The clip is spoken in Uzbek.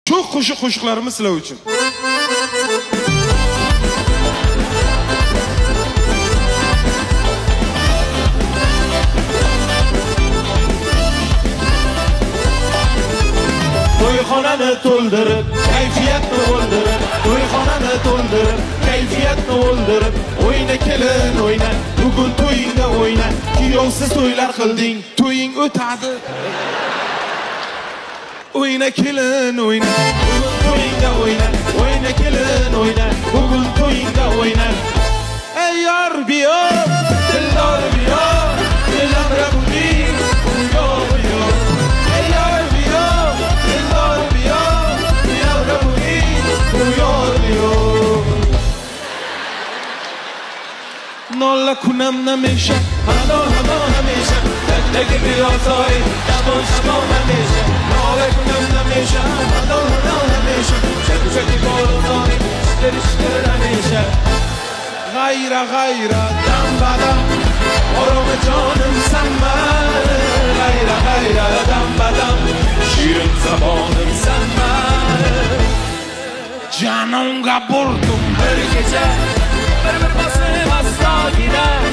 Çok qo'shiqlarimiz sizlar uchun. To'yxonani to'ldirib, kayfiyatni o'ldirib, to'yxonani to'ldirib, kayfiyatni o'ldirib, o'yna kelin o'yna, bugun to'yingda o'yna, kuyovsiz to'ylar qilding, to'ying o'tadi. O'yna kelin o'yna, bugun to'yingda o'yna, o'yna kelin o'yna, bugun to'yingda o'yna. Ey yor biyo, dildor biyo, dilamra buning, yo'q biyo. Ey yor biyo, dildor biyo, dilamra buning, yo'q biyo. Nolla kunam namisha, hamon hamisha, tak biyozoy, shabon hamisha. Nolla kunam namisha, hamon hamisha, chak biyozoy, ishtir hamisha. G'ayra dam badam, oroma jonim sanman. G'ayra dam badam, shirin zabonim sanman. Janonga burdim bir kecha, bir bosim aslo gider.